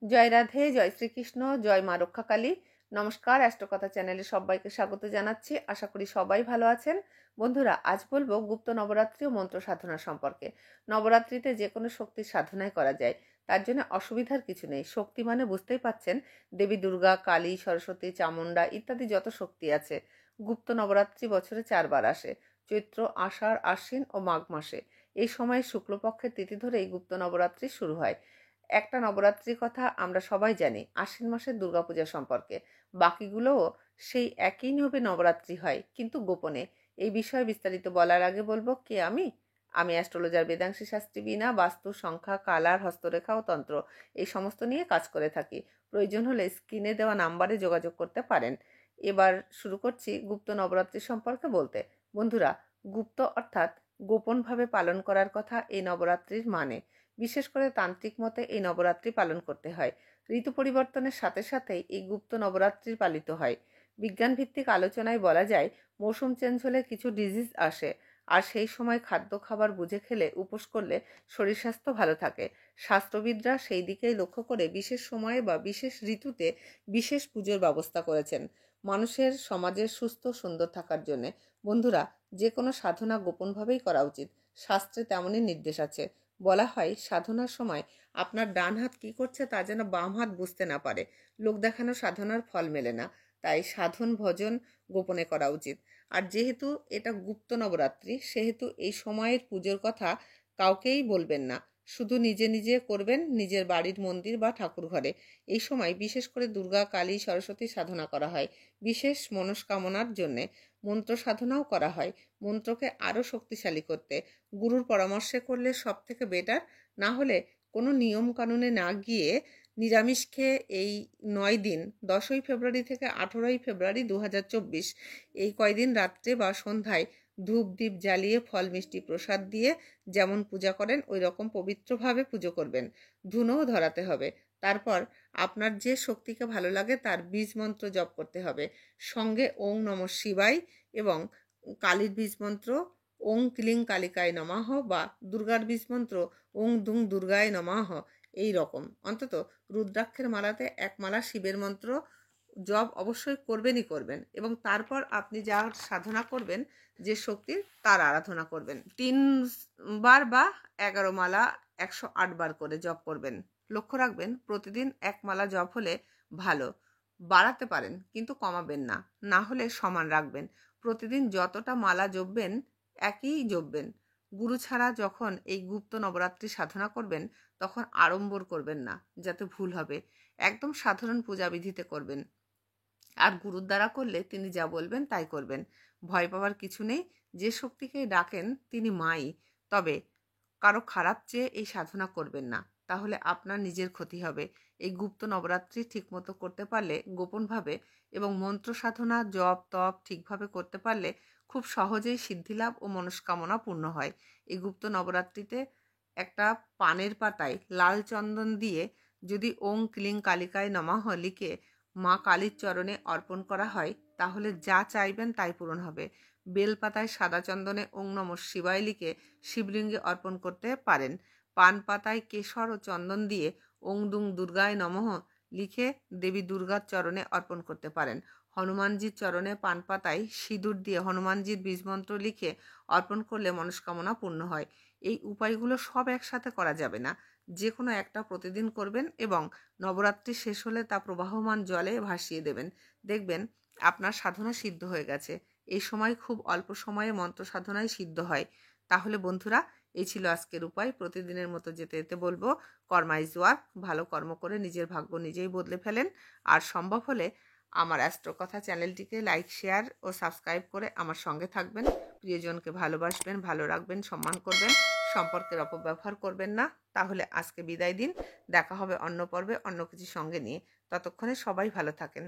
জয় রাধে, জয় শ্রীকৃষ্ণ, জয় মা রক্ষাকালী। নমস্কার, অ্যাস্ট্রোকথা চ্যানেলে সবাইকে স্বাগত জানাচ্ছি। আশা করি সবাই ভালো আছেন। বন্ধুরা, আজ বলবো গুপ্ত নবরাত্রি ও মন্ত্র সাধনা সম্পর্কে। নবরাত্রিতে যে কোনো শক্তির সাধনাই করা যায়, তার জন্য অসুবিধার কিছু নেই। শক্তি মানে বুঝতেই পাচ্ছেন, দেবী দুর্গা, কালী, সরস্বতী, চামুন্ডা ইত্যাদি যত শক্তি আছে। গুপ্ত নবরাত্রি বছরে 4 বার আসে, চৈত্র, আষাঢ়, আশ্বিন ও মাঘ মাসে। এই সময় শুক্লপক্ষের তিথি ধরেই গুপ্ত নবরাত্রি শুরু হয়। একটা নবরাত্রির কথা আমরা সবাই জানি, আশ্বিন মাসের দুর্গাপূজা সম্পর্কে। বাকিগুলোও সেই একই নিয়মে নবরাত্রি হয়, কিন্তু গোপনে। এই বিষয়ে বিস্তারিত বলার আগে বলবো কে আমি অ্যাস্ট্রোলজার বেদাংশী শাস্ত্রী বীণা। বাস্তু, সংখ্যা, কালার, হস্তরেখা ও তন্ত্র এই সমস্ত নিয়ে কাজ করে থাকি। প্রয়োজন হলে স্ক্রিনে দেওয়া নাম্বারে যোগাযোগ করতে পারেন। এবার শুরু করছি গুপ্ত নবরাত্রি সম্পর্কে বলতে। বন্ধুরা, গুপ্ত অর্থাৎ গোপনভাবে পালন করার কথা এই নবরাত্রির মানে। বিশেষ করে তান্ত্রিক মতে এই নবরাত্রি পালন করতে হয়। ঋতু পরিবর্তনের সাথে সাথেই এই গুপ্ত নবরাত্রি পালিত হয়। বিজ্ঞান ভিত্তিক আলোচনায় বলা যায়, মৌসুম চেঞ্জ হলে কিছু ডিজিজ আসে, আর সেই সময় খাদ্য খাবার বুঝে খেলে, উপোস করলে শরীর স্বাস্থ্য ভালো থাকে। শাস্ত্রবিদরা সেই দিকেই লক্ষ্য করে বিশেষ সময়ে বা বিশেষ ঋতুতে বিশেষ পুজোর ব্যবস্থা করেছেন, মানুষের সমাজের সুস্থ সুন্দর থাকার জন্যে। বন্ধুরা, যে কোনো সাধনা গোপনভাবেই করা উচিত। শাস্ত্রে তেমনই নির্দেশ আছে। বলা হয়, সাধনার সময় আপনার ডান হাত কি করছে তা যেন বাম হাত বুঝতে না পারে। লোক দেখানো সাধনার ফল মেলে না। তাই সাধন ভজন গোপনে করা উচিত। আর যেহেতু এটা গুপ্ত নবরাত্রি, সেহেতু এই সময়ের পুজোর কথা কাউকেই বলবেন না। শুধু নিজে নিজে করবেন, নিজের বাড়ির মন্দির বা ঠাকুর ঘরে। এই সময় বিশেষ করে দুর্গা, কালী, সরস্বতী সাধনা করা হয় বিশেষ মনস্কামনার জন্যে। মন্ত্র সাধনাও করা হয় মন্ত্রকে আরও শক্তিশালী করতে। গুরুর পরামর্শে করলে সব থেকে বেটার। না হলে কোনো নিয়ম কানুনে না গিয়ে নিরামিষ খেয়ে এই 9 দিন, 10ই ফেব্রুয়ারি থেকে 18ই ফেব্রুয়ারি 2024, এই কয়দিন রাত্রে বা সন্ধ্যায় ধূপ দ্বীপ জ্বালিয়ে ফল মিষ্টি প্রসাদ দিয়ে যেমন পূজা করেন ওই রকম পবিত্রভাবে পুজো করবেন। ধুনোও ধরাতে হবে। তারপর আপনার যে শক্তিকে ভালো লাগে তার বীজ মন্ত্র জপ করতে হবে। সঙ্গে ওং নমঃ শিবায় এবং কালীর বীজ মন্ত্র ওং ক্লিং কালিকায় নমঃ বা দুর্গার বীজ মন্ত্র ওং দুং দুর্গায় নমঃ। এই রকম অন্তত রুদ্রাক্ষের মালাতে এক মালা শিবের মন্ত্র জপ অবশ্যই করবেন এবং তারপর আপনি যা সাধনা করবেন, যে শক্তির, তার আরাধনা করবেন। 3 বার বা 11 মালা 108 বার করে জপ করবেন। লক্ষ্য রাখবেন, প্রতিদিন এক মালা জপ হলে ভালো। বাড়াতে পারেন কিন্তু কমাবেন না, না হলে সমান রাখবেন। প্রতিদিন যতটা মালা জপবেন একই জপবেন। গুরু ছাড়া যখন এই গুপ্ত নবরাত্রি সাধনা করবেন, তখন আড়ম্বর করবেন না, যাতে ভুল হবে। একদম সাধারণ পূজাবিধিতে করবেন। আর গুরুর দ্বারা করলে তিনি যা বলবেন তাই করবেন। ভয় পাওয়ার কিছু নেই। যে শক্তিকে ডাকেন তিনি মাই। তবে কারো খারাপ চেয়ে এই সাধনা করবেন না, তাহলে আপনার নিজের ক্ষতি হবে। এই গুপ্ত নবরাত্রি ঠিকমতো করতে পারলে, গোপনভাবে এবং মন্ত্র সাধনা জপ তপ ঠিকভাবে করতে পারলে খুব সহজেই সিদ্ধিলাভ ও মনস্কামনা পূর্ণ হয়। এই গুপ্ত নবরাত্রিতে একটা পানের পাতায় লাল চন্দন দিয়ে যদি ওং ক্লিং কালিকায় নমঃ লিখে মা কালীর চরণে অর্পণ করা হয়, তাহলে যা চাইবেন তাই পূরণ হবে। বেলপাতায় সাদা চন্দনে ওং নমঃ শিবায় লিখে শিবলিঙ্গে অর্পণ করতে পারেন। পান পাতায় কেশর ও চন্দন দিয়ে ওং দুং দুর্গায় নমঃ লিখে দেবী দুর্গার চরণে অর্পণ করতে পারেন। হনুমানজির চরণে পান পাতায় সিঁদুর দিয়ে হনুমানজির বীজমন্ত্র লিখে অর্পণ করলে মনস্কামনা পূর্ণ হয়। এই উপায়গুলো সব একসাথে করা যাবে না, যে কোনো একটা প্রতিদিন করবেন এবং নবরাত্রি শেষ হলে তা প্রবাহমান জলে ভাসিয়ে দেবেন। দেখবেন আপনার সাধনা সিদ্ধ হয়ে গেছে। এই সময় খুব অল্প সময়ে মন্ত্র সাধনায় সিদ্ধ হয়। তাহলে বন্ধুরা, এই ছিল আজকের উপায়। প্রতিদিনের মতো যেতে যেতে বলবো, কর্মা ইজ ওয়ার্ক। ভালো কর্ম করে নিজের ভাগ্য নিজেই বদলে ফেলেন। আর সম্ভব হলে আমার অ্যাস্ট্রোকথা চ্যানেলটিকে লাইক, শেয়ার ও সাবস্ক্রাইব করে আমার সঙ্গে থাকবেন। প্রিয়জনকে ভালোবাসবেন, ভালো রাখবেন, সম্মান করবেন, সম্পর্কের অপব্যবহার করবেন না। তাহলে আজকে বিদায় দিন। দেখা হবে অন্য পর্বে অন্য কিছু সঙ্গে নিয়ে। ততক্ষণে সবাই ভালো থাকেন।